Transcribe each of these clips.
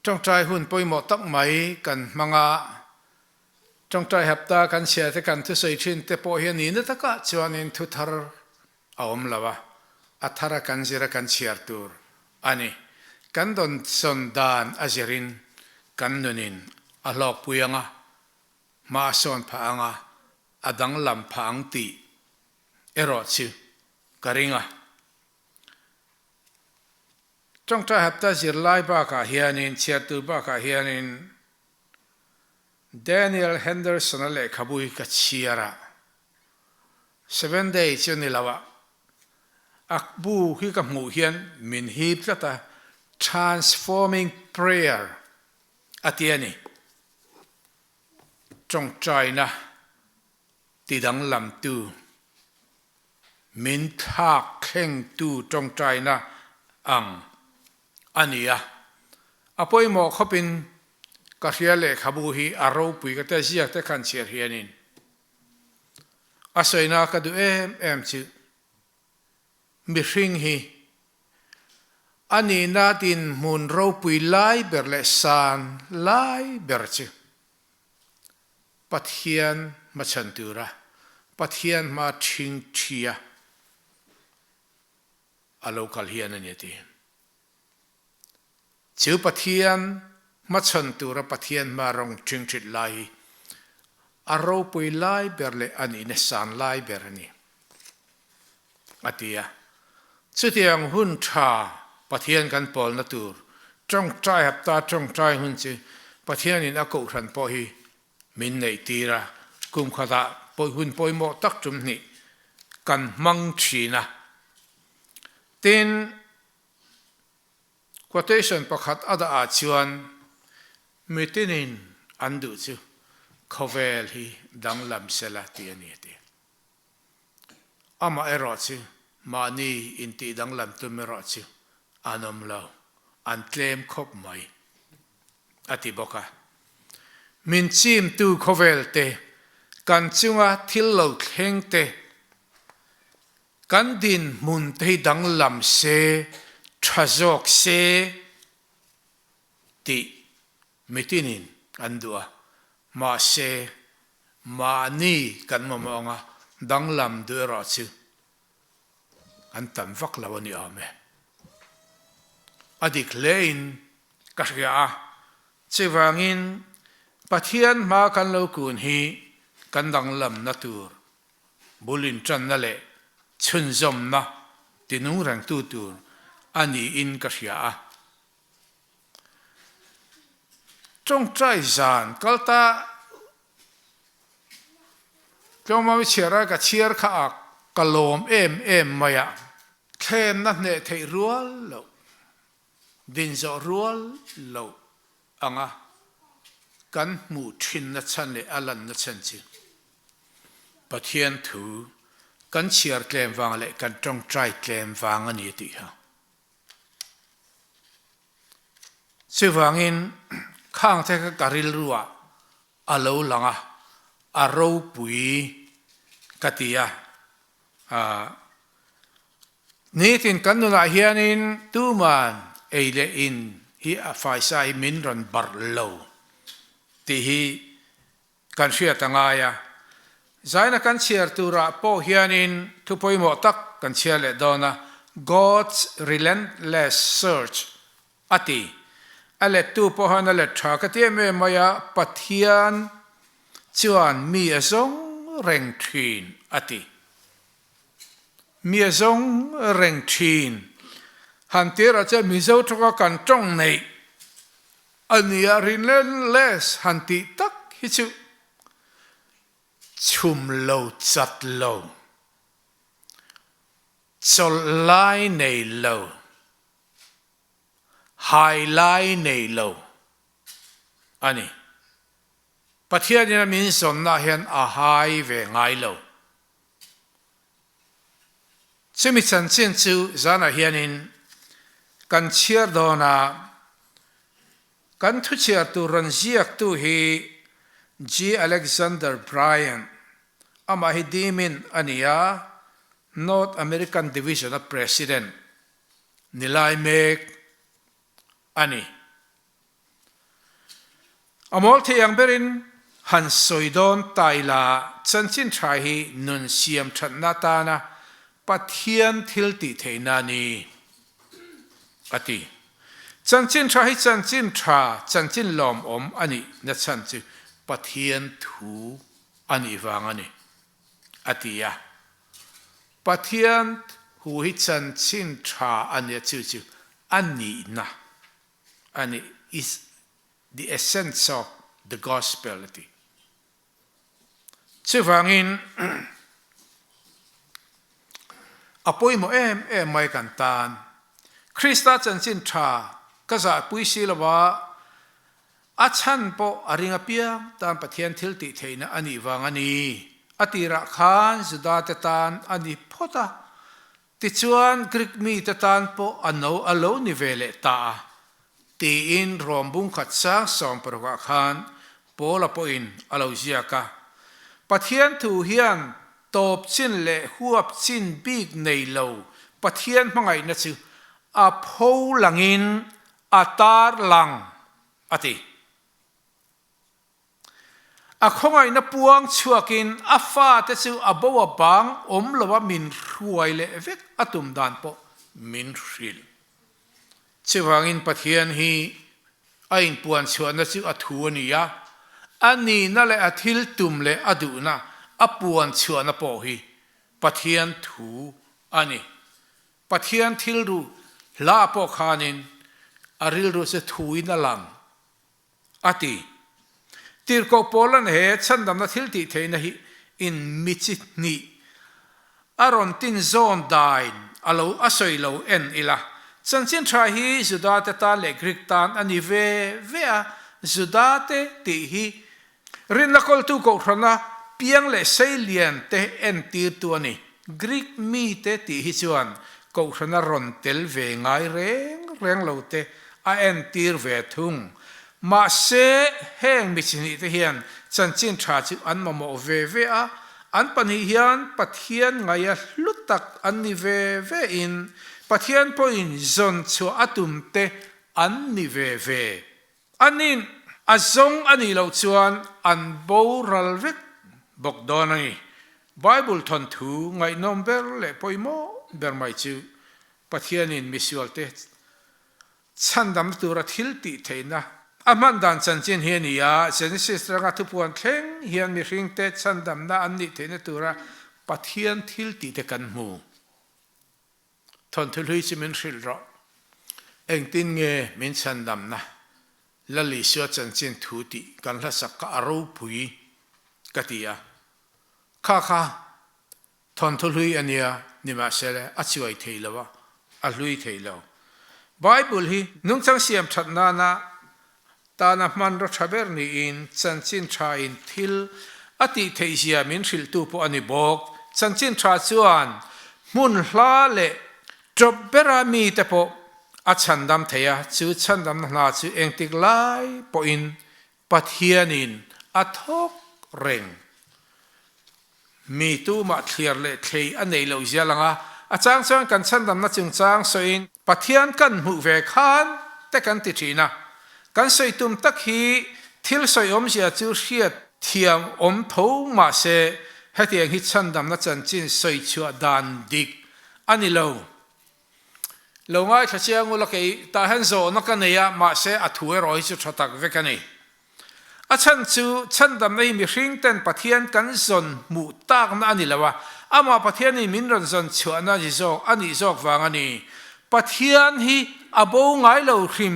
Tawngtai hun poimo tak mai kan manga Tawngtai Hapta kan sia te kan thu sei thin te po hian ni na taka chuanin thu thar awm lawa athara kan zira kan chiar tur ani kan don son dan azirin kan nunin alok puyanga ma son phaanga adang lam phang ti ero chu karinga Tawngtai Hapta zir lai ba ka hianin chiar tu ba ka hianin Daniel Henderson ale khabui ka chiara 7 days chuni lawa akbu hi ka mu hian min hip ta transforming prayer atiani Tawngtai na tidang lam tu min thak kheng tu Tawngtai na ang ania apoi mo khopin Kahiale khabu hi aro pui ka ta ziak te kan chiar hianin asoina ka du em chu mi hring hi ani na tin mun ro pui lai ber le san lai ber chu Pathian ma chantura Pathian ma thing thia alo kal hian ani ti chu Pathian ma chantura Pathian ma rong thing thit lai aro pui lai ber le ani ne san lai ber ani atia chutiang hun tha Pathian kan pol na tur Tawngtai Hapta Tawngtai hun chi Pathian in ako ran po hi min nei tira kum khada poi hun poi mo tak tum ni kan mang thina tin quotation pakhat ada a chuan mitinin andu chu khovel hi danglam sela ti ani ti ama ero chu mani inti danglam tu mero chu anom lo an claim khop mai ati boka min chim tu khovel te kan chunga thil lo thleng te kan din mun te danglam se thazok se ti mitinin andua ma se ma ni kan mamonga danglam du ra chu an tam vak lawani ame adik lein kahya chewangin Pathian ma kan lo kun hi kan danglam natur bulin tran na le chunzom na tinung rang tu tur ani in kahya Tawngtai zan kalta Koma wichera ka chiar kha kalom em maya khem na ne thei rual lo din zo rual lo anga kan mu thin na chan le alan na chan chi Pathian Thu kan chiar klem wang le kan Tawngtai klem wang ani ti ha siwangin khang the ka karil ruwa alo langa aro pui katia nitin kanuna hianin tuman eile in hi afaisai min ron barlo ti hi kan sia tangaya zaina kan chiar tura po hianin thupui mo tak kan chiar le dona God's relentless search ati ale tu po hana le thakati me maya Pathian Chuan Zawng Reng ati Zawng Reng hantira cha Mizo thoka kan tong nei ania relentless hanti tak hichu chum lo chat lo chol lai nei lo hai lai nei lo ani Pathian ina min son na hian a hai ve ngai lo chimi chan chen chu zana hianin kan chiar dona kan thu chiar tu ran ziak tu hi G. Alexander Bryan ama hi dimin ania North American Division of President nilai mek ani amol the yang berin han soidon taila chanchin thai nun siam thatna ta na pathian thil ti theina ni ati chanchin thai chanchin tha chanchin lom om ani na chan chu pathian thu ani wangani atia pathian hu hi chanchin tha ani chu chu ani na ani is the essence of the gospel ati chewangin apoi mo em mai kan tan Krista chanchin tha kaza pui silawa achan po aringa pia tan pathian thil ti theina ani wangani atira khan zuda te tan ani phota ti chuan Greek mi te tan po ano alo ni vele ta ti in rombung khatsa som parwa khan pola po in alo ziaka pathian thu hian top chin le huap chin big nei lo pathian mangai na chu a pho langin atar lang ati a khongai na puang chuakin afa te chu abawa bang om lowa min ruai le vek atum dan po min ril chewangin pathian hi ain puan chuan na chu athu ania ani na le athil tum le aduna apuan chuan na po hi pathian thu ani pathian thil ru la po khanin aril ru se thui na lang ati tirko polan he chandam na thil ti theina hi in michi ni aron tin zone dain alo asoi lo en ila chanchin tha hi zudate ta le Greek tan ani ve a zudate ti hi rin la kol tu ko thrana piang le seilian te en tir tu ani Greek mi te ti hi chuan ko thrana ron tel ve ngai reng lo te a en tir ve thung ma se heng mi chini te hian chanchin tha chu an mamo ve a an pani hian pathian ngaya hlutak an ni ve in pathian po in zon chu atum te an ni ve anin azong ani lo chuan an boral vek bok donani Bible thon thu ngai number le poimo ber mai chu pathian in misual te chandam tura thil ti theina aman dan chanchin hiania Genesis ranga thupuan thleng hian mi ring te chandam na an ni theina tura pathian thil ti te kan mu thon thil hui chi min hril ro eng tin nge min chandam na lali sua chanchin thu ti kan la sak ka aro pui katia kha thon thil hui ania nima sele achiwai theilawa a hlui theilo Bible hi nung chang siam thatna na ta na man ro thaber ni in chanchin tha in thil ati theisia min hril tu po ani bok chanchin tha chuan mun hla le drop bera mi te po a chandam theya chu chandam na chu engtik lai po in pathianin a thok reng mi tu ma thliar le thlei anei lo zialanga a chang chang kan chandam na chung chang so in pathian kan mu ve khan te kan ti thina kan soi tum tak hi thil soi om sia chu hriat thiam om tho ma se hetiang hi chandam na chanchin soi chua dan dik ani lo ngai thachia ngula ke ta han zo na kaneya ma se athuwe roi chu thatak vekani a chan chu chandam nei mi hring ten pathian kan zon mu tak na ani lawa ama pathian ni min ron zon chuana ji zo ani zok wangani pathian hi abo ngai lo hrim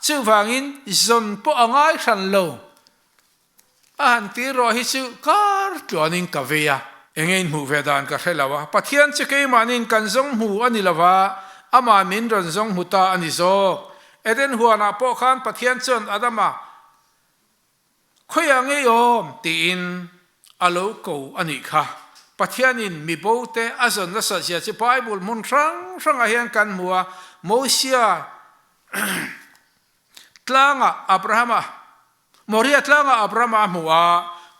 chu wangin zon po angai than lo an ti ro hi chu kar tuanin kaveya engein mu vedan ka helawa pathian che ke manin kan zong mu ani lawa ama min ron zong muta ani zo eden huana po khan pathian chon adama khoyange yom tin alo ko ani kha pathianin mi bote azon na sa sia che Bible mun rang a hian kan muwa Mosia tlanga Abrahama Moria tlanga Abrahama muwa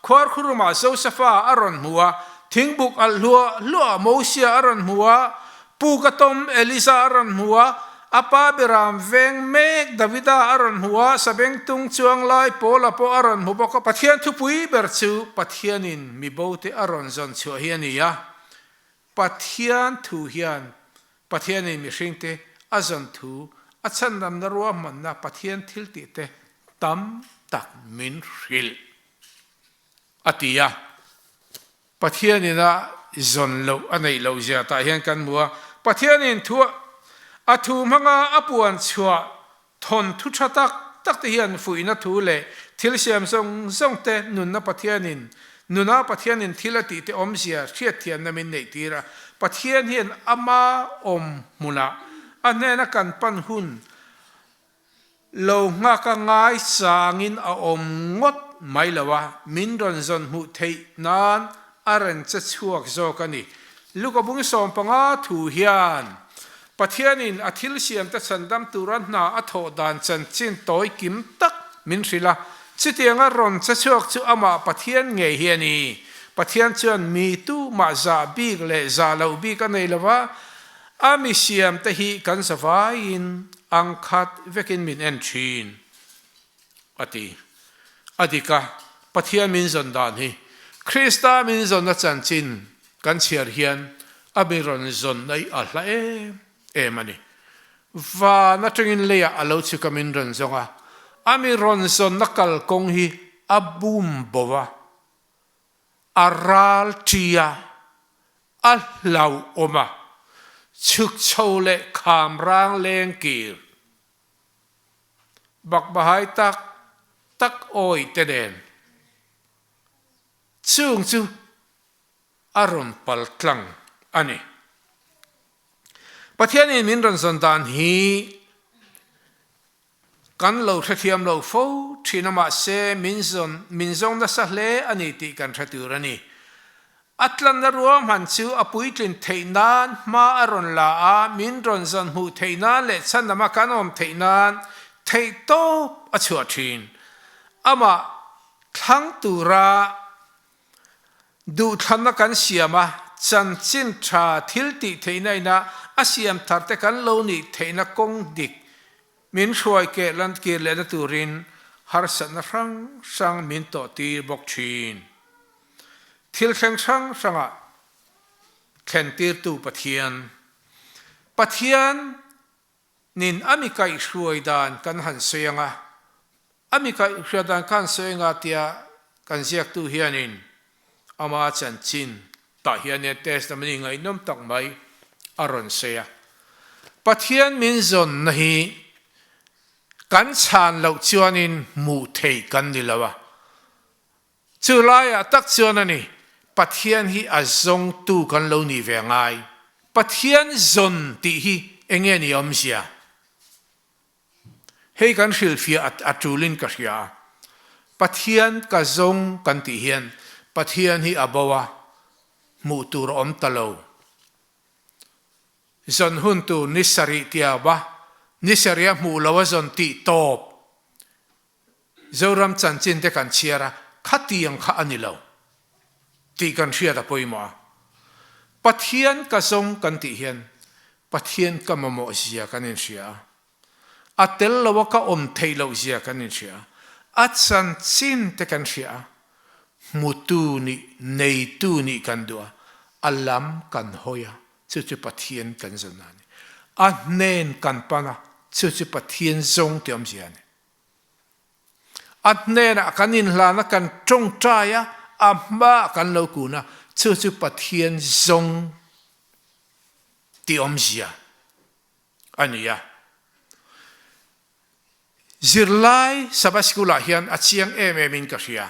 khor khuruma Josepha aron muwa thingbuk al lua Mosia aron muwa pukatom Elisa aron muwa apa biram veng mek Davida aron huwa sabeng tung chuang lai pola po aron huboko Pathian Thupui berchu Pathianin mi bote aron zon chu hiania Pathian Thu hian Pathianin mi hringte azon thu achan nam na ruwa man na Pathian thilti te tam tak min hril atia Pathianina zon lo anei lo zia ta hian kan mua Pathianin thu athu manga apuan chua thon thu thatak tak te hian fuina thu le thil siam song song te nunna Pathianin thilati te omsia thiat thian namin nei tira Pathian hian ama om muna anena kan pan hun lo nga ka ngai sangin a om ngot mai lawa min ron zon mu thei nan aran cha chuak zo kani lukabung som panga thu hian Pathianin athil siam ta chandam turan na atho dan chan chin toy kim tak min rila chitianga ron cha chuak chu ama Pathian nge hiani Pathian Chuan mi tu ma za big le za lo bi ka nei lawa ami siam ta hi kan savain angkhat vekin min en thin adika Pathian min zon dan hi Krista min zon na chan chin kan chiar hian abiron zon nei a hla mani va na tringin leya alo chu kamin ron zonga ami ron zon nakal kong hi abum bowa aral tia alau oma chuk chole kham rang leng kir bak bahai tak oi teden chung chu aron pal tlang ani Pathianin min ron zon dan hi kan lo thathiam lo fo thinama se min zong na sa hle ani ti kan thaturani atlan na ruam han chu apui tlin theinan ma aron la a min ron zon hu theinan le chanama kanom theinan thei to a chua thin ama thang tura du thanna kan siama chan chin tha thil ti theinai na asiam tharte kan lo ni theina kong dik min hruai ke lan kir le na turin har san rang sang min to ti bok thin thil thleng sanga thlen tir tu Pathian nin ami kai hruai dan kan han soyanga ami kai hruai dan kan soyanga tia kan ziak tu hianin ama chan chin ta hian ne testament ngai nom tak mai aron seya Pathian min zon nahi kan chan lo chuanin mu thei kan nilawa chulaya tak chuanani Pathian hi azong tu kan lo ni ve ngai Pathian zon ti hi enge ni omsia hei kan hil fia atulin ka hria Pathian ka zong kan ti hian Pathian hi abawa mu tur om talo zon hun tu nisari tiawa nisaria mu lawa zon ti top zoram chanchin te kan chiara khatiang kha anilo ti kan hria da poima Pathian ka zong kan ti hian Pathian ka mamo sia kanin hria atel lawa ka om theilo sia kanin hria achan chin te kan hria mutu ni nei tu ni kan dua alam kan hoya chu Pathian kan zonani a nen kan pana chu Pathian zong tiam siani a nen a kanin hlana kan tong traya a ma kan lo kuna chu Pathian zong tiam sia ania zirlai sabaskula hian achiang min ka hria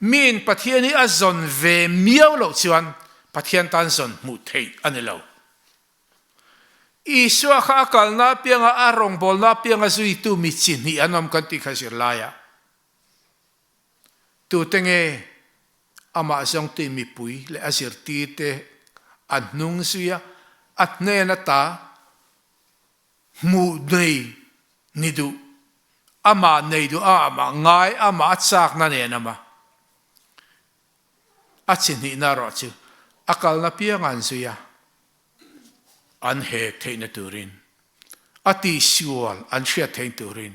min Pathian hi azon ve miao lo chuan Pathian tan zon mu thei anilo iswa kha kalna pianga arong bolna pianga zui tu mi chin hi anom kan ti khasir laya tu tenge ama zong ti mi pui le asir ti te anung suya atne na ta mu nei nidu ama nei du ama ngai ama chak na ne nama achin hi na ro chu akal na piangan suya an he theina turin ati siwal an hria thein turin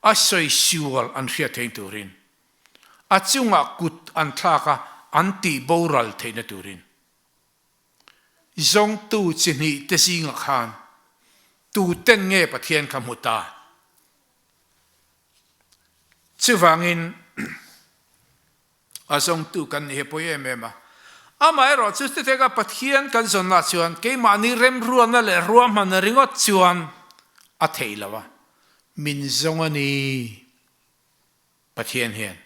asoi siwal an hria thein turin achunga kut an thlaka anti boral theina turin zong tu chini te singa khan tu ten nge Pathian kamuta chuwangin azong tu kan he poema ama ero chuste tega Pathian kan zonna chuan ke mani rem ruana le ruam man ringot chuan a theilawa min zongani Pathian hian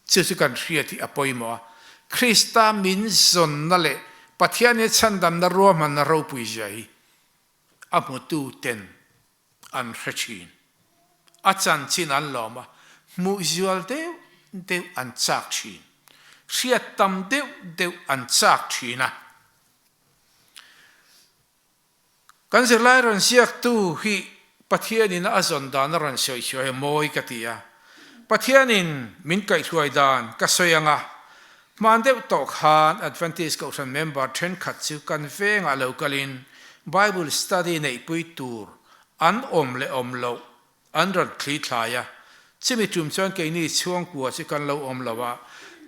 chu kan hriati apoimo Krista min zonna le Pathian he chandam na ruam man ro pui jai amutu ten an hrechin achan chin an loma mu zual de an chak chin hriat tam deuh an chak thina kan zirlai ron siak tu hi Pathianin azon dan ron soi moi katia Pathianin min kai thuai dan ka soyanga man deuh tok han Adventist Coalition member then khat chu kan venga localin Bible study nei pui tur an le lo an ron thli thlaya chimi tum chuan ke ni chuang kwa chi kan lo lawa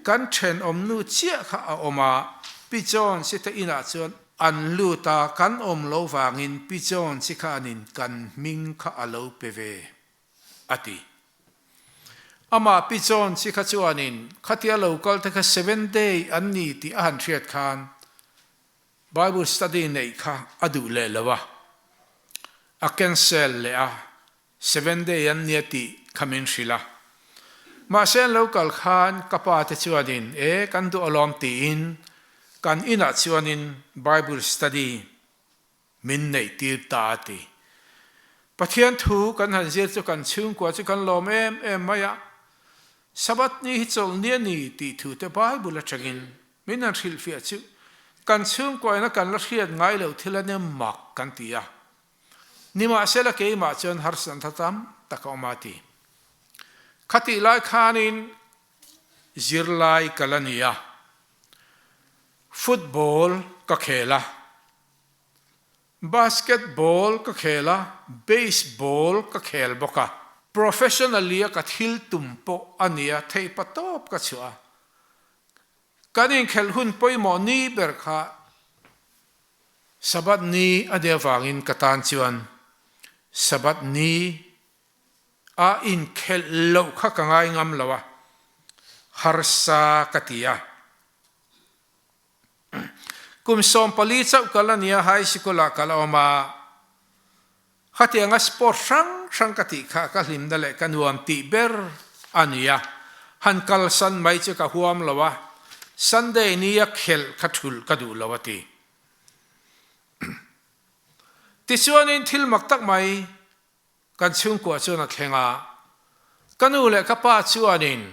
kan then nu chia kha a oma pichon sita ina chuan an luta kan lo wangin pichon chi khanin kan ming kha alo peve ati ama pichon chi kha chuanin khatia local ta kha 7 day an ni ti an thiat khan Bible study nei kha adu le lawa a cancel le a 7 day an ni ti khamin shila ma sen local khan kapa te chuanin kan du alom ti in kan ina chuanin Bible study min nei tir ta ti Pathian Thu kan han zir chu kan chung kwa chu kan lom maya sabat ni hi chol ni ti thu te Bible atagin min an thil fi chu kan chung kwa na kan la hriat ngai lo thilane mak kan tia nima sela ke ma chon har san thatam takomati khati lai khanin zirlai kalania football ka khela basketball ka khela baseball ka khel boka professionally ka thil tumpo ania thei patop ka chua kanin khel hun poimo ni berkha sabat ni adewangin katan chuan sabat ni a in khel lo kha ka ngai ngam lawa harsa katia kum som pali chau kalania high school kaloma khatianga sport sang kati kha ka hlim dale kanuam ti ber ania han kalsan mai chu ka huam lawa Sunday ni ya khel khathul kadu lawati tisuanin thil maktak mai kan chung ko chuna khenga kanu le kapa chuanin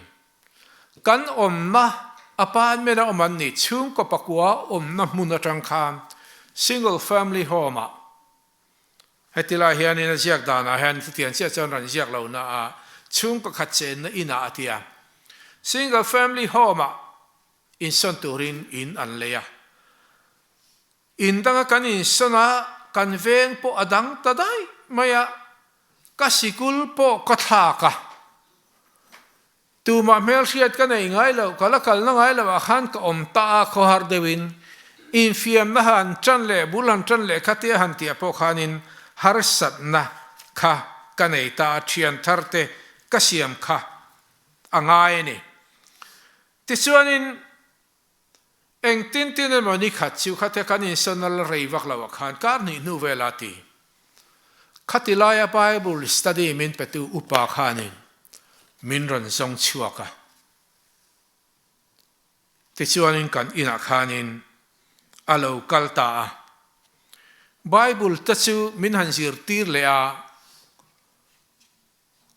kan omna apan mena oman ni chung ko pakwa omna muna tangkhan single family home hetila hianin ziak dana han tian sia chon ran ziak lo na a chung ko khachen na ina atia single family home in santurin in anleya indanga kan in sana kan veng po adang tadai maya kasikul po kathaka tu ma mel siat kan ei ngai lo kalakal na ngai lo khan ka omta ko har dewin in fiam na han chan le bulan chan le khatia han tia po khanin har sat na kha kanei ta thian tharte kasiam kha angai ni tichuanin eng tin mani khat chu khate kanin sonal reivak lawa khan kar ni nu velati khatilaya Bible study min petu upa khanin min ron zong chuaka tichuanin kan ina khanin alo kalta Bible tachu min han zir tir le a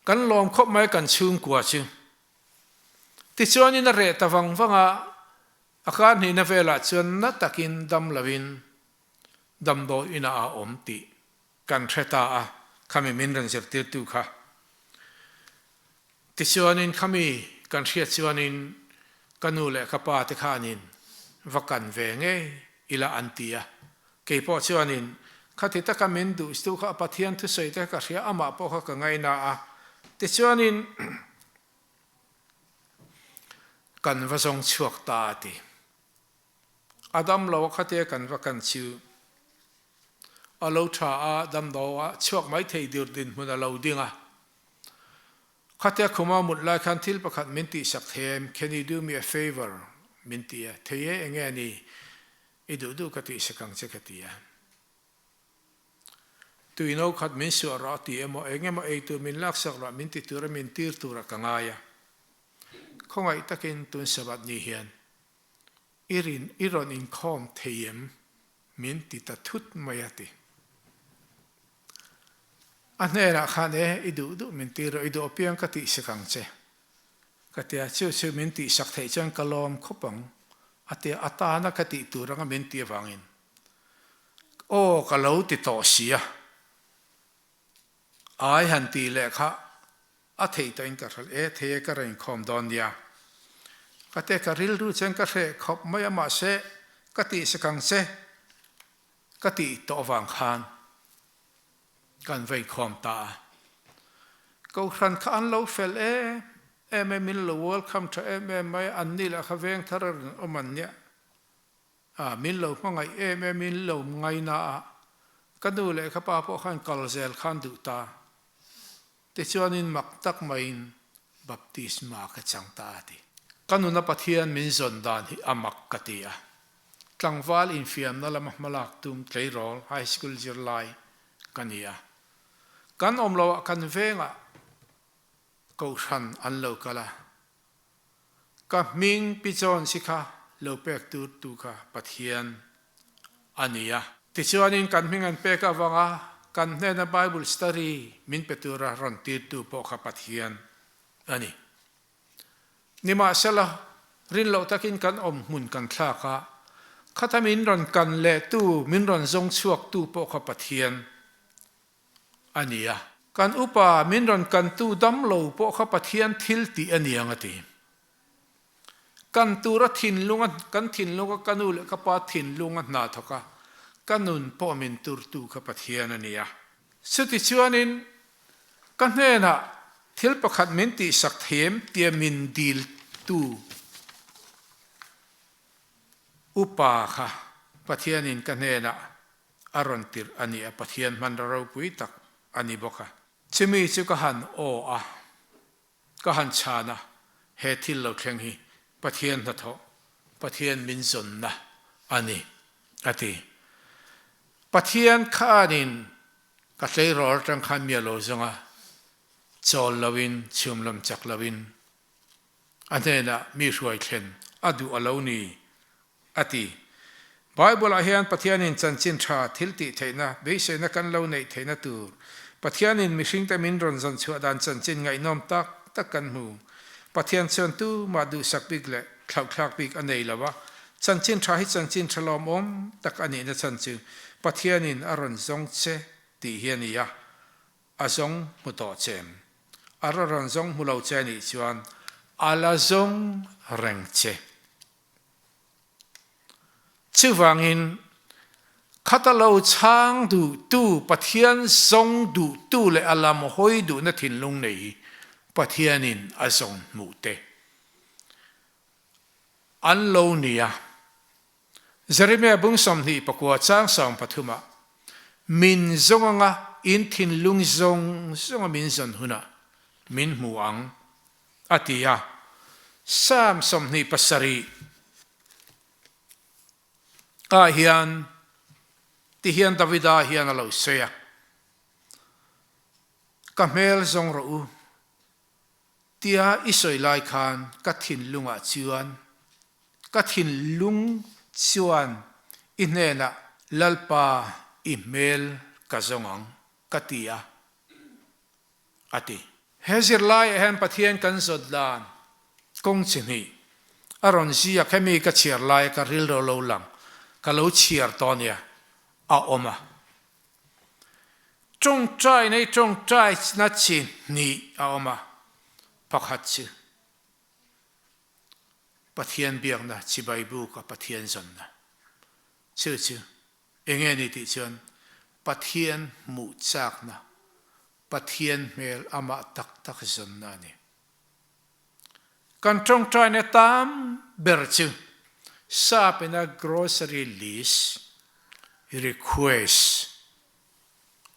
kan lom khop mai kan chung kwa chu tichuanin re tawang wanga akan ni na vela chuan na takin dam lavin dam do ina a omti kan theta a khami min ran zir tir tu kha tichuanin khami kan thria chuanin kanu le kapa te khanin vakan ve nge ila antia ke po chuanin khát thì tất cả mình đủ stu khát Pathian Thu soi tất cả sẽ ama po khát cái ngày na thì cho nên cần vào Zawng chuộc ta thì Adam lâu khát thì cần vào cần chịu lâu cha Adam đó chuộc mấy thầy điều đình muốn lâu điên khát thì không mà một lại khăn thil bạc khát mình ti sắc thêm can you do me a favor mình ti thầy anh nghe ni idu cái ti sắc cái ti tui nấu khát mình sửa rõ thì em mà ấy tui mình lắc sắc rõ mình ti tu ra mình tir tu ra cái ngay không ai ta kinh tuân sabat ni hiền iron in com theyem mình ti ta thut mayati anh này là khán ấy idu mình ti rồi idu opiang cái ti sắc che cái ti chiu mình ti sắc thầy chân kalom khopang ati atana cái ti tu ra mình ti vangin ô cái lâu ti to xia ai hành tỷ lệ khác à thầy tôi cả rồi thầy cái này không đòn dia cái thế cái rìu rú chân cái thế khop mấy mà sẽ cái tỷ sẽ càng sẽ cái tỷ to vàng khan cần vậy không ta câu khăn khăn lâu phèn em mình lâu welcome cho em mấy anh đi là khá veng thar ở mình nhé mình lâu mà ngày em mình lâu ngày na cái đồ lệ khá pa po khăn kalzel khăn đủ ta thế cho nên mặc tắc main baptisma cái chẳng ta đi kanu na Pathian Mizo dan hi amak katia tlangwal in fiam na lamah malak tum tleirol high school zirlai kania kan omlo kan venga ko than an lo kala ka ming pichon sikha lo pek tu ka Pathian ania thế cho nên kan ming an pek awanga kan na Bible study min petura ron tu po ka Pathian ani nima sala rin lo takin kan mun kan thla ka khatamin ron kan le tu min ron zong chuak tu po ka Pathian ania kan upa min ron kan tu dam lo po ka Pathian thil ti ania ngati kan tu ra thin lunga kan thin lunga kanul ka pa thin lunga na thoka kanun po min tur tu ka Pathian ania suti chuanin kan hena thil pakhat min ti sak them tia min dil tu upa kha Pathianin kan hena aron tir ani a Pathian man ro pui tak ani boka chimi chu ka han o a ka han chana he thil lo thleng hi Pathian na tho Pathian min zon na ani ati Pathian khanin ka tlei rol tang khan mia lo zonga chol lawin chumlam chak lawin anena mi hruai thlen adu aloni ati Bible a hian Pathianin chanchin tha thilti theina beise na kan lo nei theina tu Pathianin mi hring ta min ron zon chua dan chanchin ngai nom tak kan mu Pathian Chuan tu ma du sak big le thlak big anei lawa chanchin tha hi chanchin thalom om tak ani na chanchu Pathianin aron zong che ti hiania azong muto chem araron zong mulo che ni chuan ala Zawng Reng che chuwangin khatalo chang du tu Pathian zong du tu le alam hoi du na thin lung nei Pathianin azong mu te an lo nia Jeremiah bung som ni pakwa chang sang pathuma min zonga in thin lung zong min zon huna min muang atia sam som ni pasari a hian ti hian Davida hian alo seya kamel zong ro u tia isoi lai khan ka thin lunga chuan ka thin lung chuan inena lalpa email ka zongang katia ati hezir lai hen Pathian kan zodlan kong chini aron zia khemi ka chiar lai ka ril ro lo lang ka lo chiar tonia a oma trong trai nei trong trai na chin ni a oma pakhat chi Pathian biak na chi baibu ka Pathian zon na chu enge ni ti chuan Pathian mu chak na Pathian mel ama tak tak zon na ni kan Tawngtai ne tam berchu sa pena grocery list request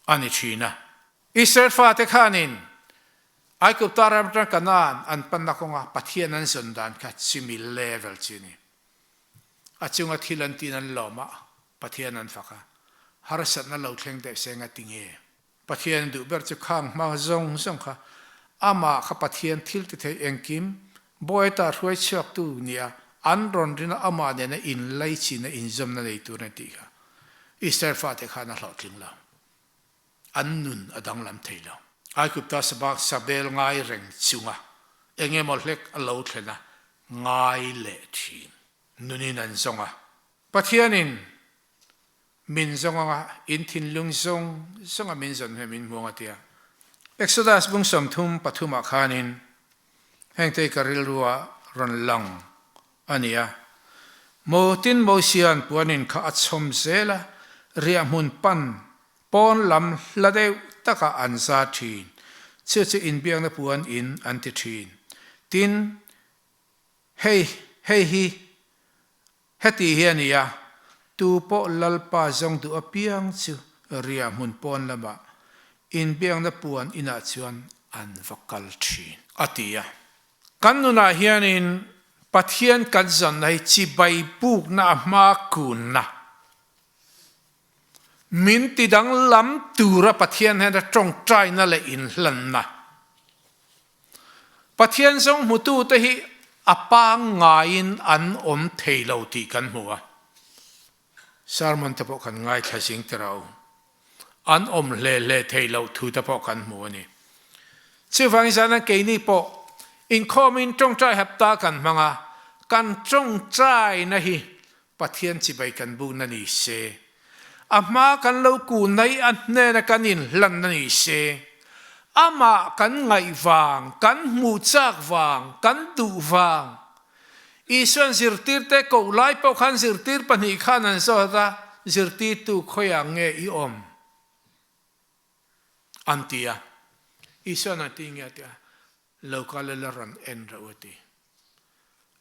ani china Israel fa te khanin ai ku taram tra kanan an panna ko nga Pathian an zon dan ka chimi level chini achunga thilan tinan loma Pathian an faka harasat na lo thleng de senga tinge Pathian du ber chu khang ma zong zong kha ama kha Pathian thil ti thei engkim boy ta ruai chak tu nia an ron rina ama ne na in lai chi na in zom na nei tu na ti kha Israel fa te khana hlo tling la an nun adang lam thei lo ai kup ta sabak sabel ngai reng chunga enge mol hlek alo thlena ngai le thin nunin an zonga Pathianin min zonga in thin lung zong zonga min zon he min muanga tia Exodus bung som thum pathuma khanin hengte karil ruwa ron lang ania motin mosian puanin kha achom zela ria mun pan pon lam lade taka anza thin che in biang na puan in anti thin tin hey hi heti hiania tu po lalpa zong du apiang chu ria mun pon lama in biang na puan ina chuan an vakal thin atia kanuna hianin Pathian kan zon nai chi bai buk na ma kun na min ti dang lam tura Pathian han da Tawngtai na le in hlan na Pathian zong mutu te hi apa ngain an om theilo ti kan huwa sarmon ta po kan ngai thasing terau an om le theilo thu ta po kan mu ni chiwang sana ke ni po in common Tawngtai Hapta kan manga kan Tawngtai na hi Pathian chi bai kan bu na ni se ama kan lo ku nai an ne na kan in hlan na ni se ama kan ngai wang kan mu chak wang kan du wang isuan zirtir te ko lai po khan zirtir pani khan an so da zirtir tu khoya nge I om antia isuan atinga tia local la ran en rawati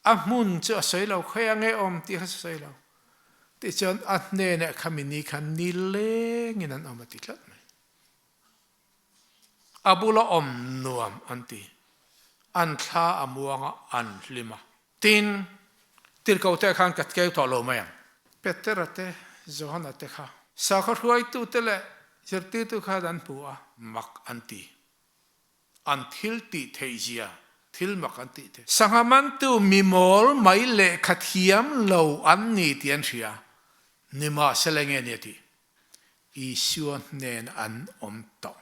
amun chu asai lo khoya nge om ti hasai lo ti chon atne ne khamini khan ni le nginan amati tlat abula om nuam anti an tha amuanga an lima tin tirkaute khan katke tholo maya peterate zohanate kha sakhar huai tu tele zirti tu kha dan puwa mak anti an thil ti theizia thil mak anti te sangaman tu mimol mai le khathiam lo an ni tian ria nima selenge ne ti isuan nen an om to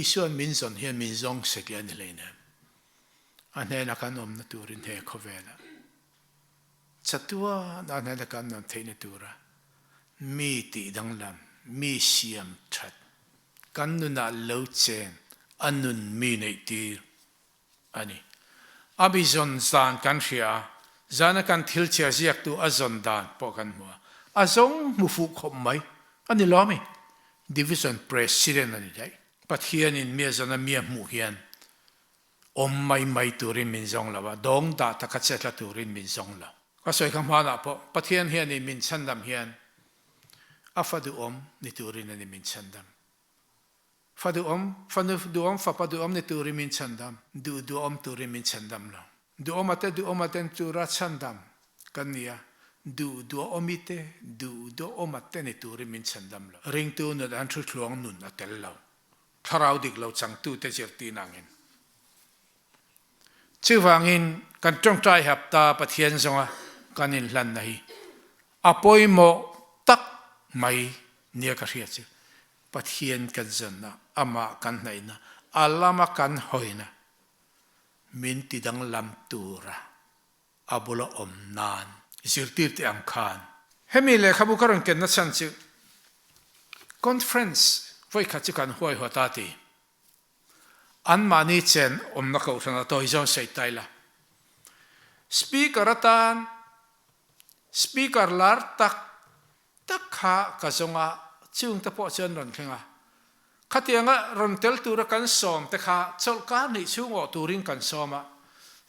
isuan min zon hian min zong seklian ni leina anena kan om na turin he khovela chatua na na kan nam theine tura mi ti danglam mi siam that kan nu na lo chen anun mi nei ti ani abizon zan kan ria zana kan thil chia ziak tu azon dan po kan mo azong mufu khom mai ani lomi division president ani dai Pathian in me zana mi mu hian om mai turin min zong lawa dong da takachetla turin min zong la kasoi kham hana po Pathian hian ni min chandam hian afadu om ni turin ani min chandam fadu om fanu du om fa padu om ni turin min chandam du om turin min chandam lo du om aten tura chandam kania du omite du omate ni turin min chandam lo ring tu na an thu thlong nun atel lo tharau dik lo chang tu te jerti nangin chiwangin kan Tawngtai Hapta Pathian zonga kanin hlan nahi apoi mo tak mai nia ka ria chi Pathian kan zanna ama kan naina alama kan hoina min tidang lam tura abula om nan zirtir te am khan hemi le khabu karon ken na chan chi conference voi khachi kan huai hotati an mani chen om na ko thana toy zo sei taila speaker lar tak kha ka zonga chung ta po chen ron khenga khatianga ron tel tura kan som te kha cholkan ni chung o turin kan soma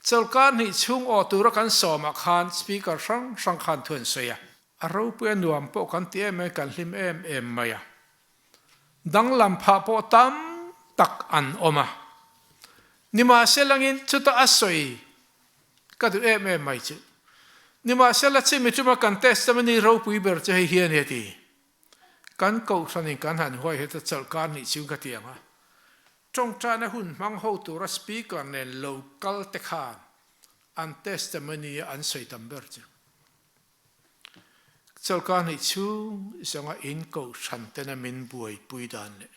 cholkan ni chung o tura kan soma khan speaker sang khan thun soya aro pu nuam po kan ti me kan hlim em maya dang lam pha po tam tak an oma nima selangin chuta asoi ka du em mai chu nima sela chi mi chuma kan testimony ro pui ber che hian heti kan ko sanin kan han hoi heta cholkan ni chung ka tianga trong cha na hun mang ho tu ra speaker ne local te khan an testimony an soi tam ber chu cholkan ni chung isanga in ko san te na min buai pui dan le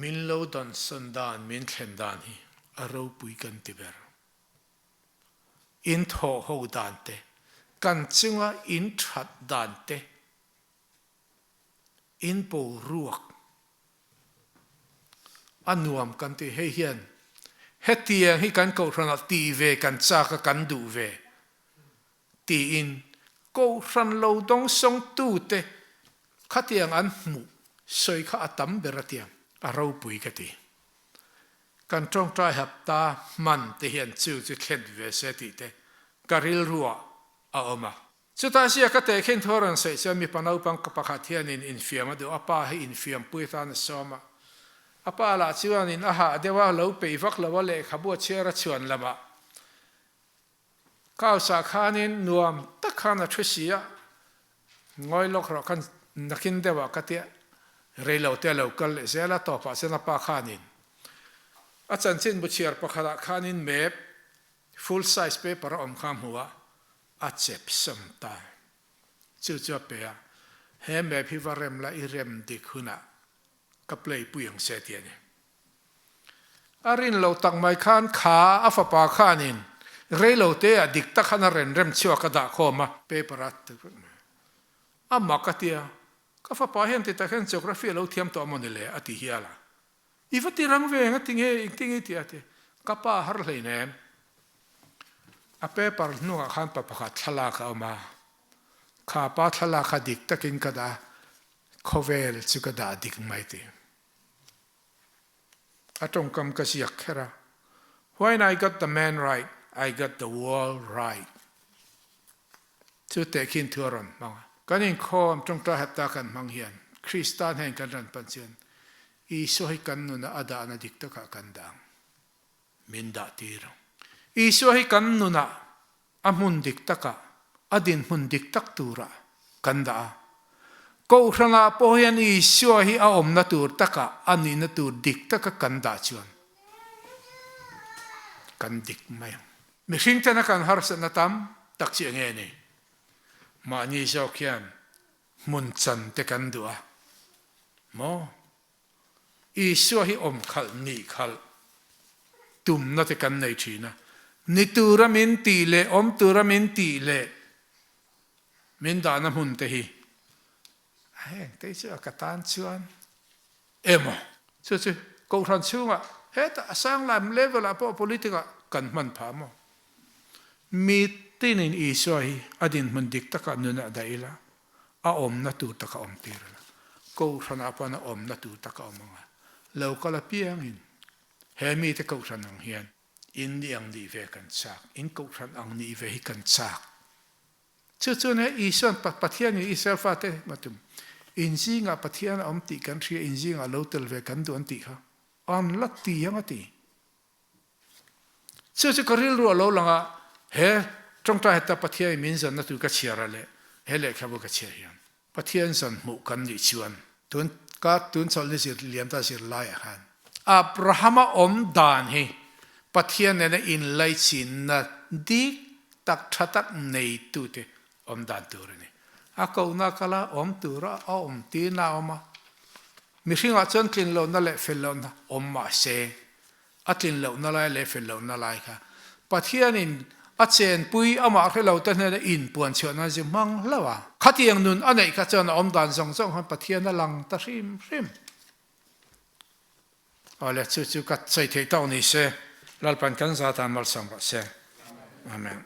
min lo dan san dan min thlen dan hi aro pui kan ti ber in tho ho dan te kan chunga in that dan te in po ruak anuam kan ti he hian hetia hi kan ko rana ti ve kan cha ka kan du ve ti in ko ran lo dong song tu te khatiang an mu soi kha atam beratiam aro pui ka ti kan Tawngtai Hapta man te hian chu khen ve se ti te karil ruwa a oma chuta sia ka te khen thoran se cha mi panau pang ka pakhat hian in fiam adu apa hi in fiam pui ta na soma apa la chuan in aha dewa lo pe vak lo le khabu chera chuan lama kaw sa khanin nuam takhana thusia ngoi lok ro kan nakin dewa ka te reilo te local zela to pa sena pa khanin achan chin bu chiar pakhara khanin map full size paper om kham huwa a chep samta chu chu pe a he me phi varem la irem dikhuna ka play puyang se tiane arin lo tang mai khan kha afa pa khanin reilo te a dik ta khana ren rem chua ka da khoma paper at amma ka tia ka fa pa hen ti ta khen geography lo thiam to monile ati hiala ifati rang ve nga tinge ti ate ka pa har hleine a paper nu a khan pa pakha thala ka ma kha pa thala kha dik takin ka da khovel chu ka da dik mai ti atong kam ka siak khera when I got the man right I got the world right chu te kin thuron ma kanin khom Tawngtai Hapta kan mang hian Kristan hen kan ran panchen I so hi kan nu na ada na dik ta ka kandang min da tiro I so hi kan nu na amun dik ta ka adin mun dik tak tura kanda ko ranga po hian I so hi a om na tur ta ka ani na tur dik ta ka kanda chuan kan dik mai mi hring ta na kan har sa na tam tak chi nge ni ma ni so khian mun chan te kan dua mo I so hi om khal ni khal tum na te kan nei thina ni tura min ti le om tura min ti le min da na hun te hi he te chu ka tan chuan emo chu ko ran chunga he ta sang lam level apo politika kan man pha mo mi tin in I so hi adin mun dik ta ka nu na daila a om na tu ta ka om tira ko ran apa na om na tu ta ka om nga lo kala piang in he mi te ko ran ang hian in liang di ve kan chak in ko ran ang ni ve hi kan chak chu ne I son pathian I self ate matum in singa pathian om ti kan thria in singa lo tel ve kan du an ti kha an la ti yang ati chu karil ru lo langa he Tawngtai Hapta pathian min zan na tu ka chiara le hele khabu ka chia hian pathian san mu kan ni chuan tun ka tun chol ni sir liam ta sir lai han Abrahama om dan hi pathian ne in lai chin na dik tak thatak nei tu te om dan tur ni a ko na kala om tura om ti na oma mi hringa chon tlin lo na le fel lo na om ma se atlin lo na lai le fel lo na lai kha pathian in a chen pui ama khelo ta ne in puan chona ji mang lawa khatiang nun anei kha chon om dan zong han pathian na lang ta rim ale chu kat chai thei taw ni se lalpan kan za tan mal sang ba se amen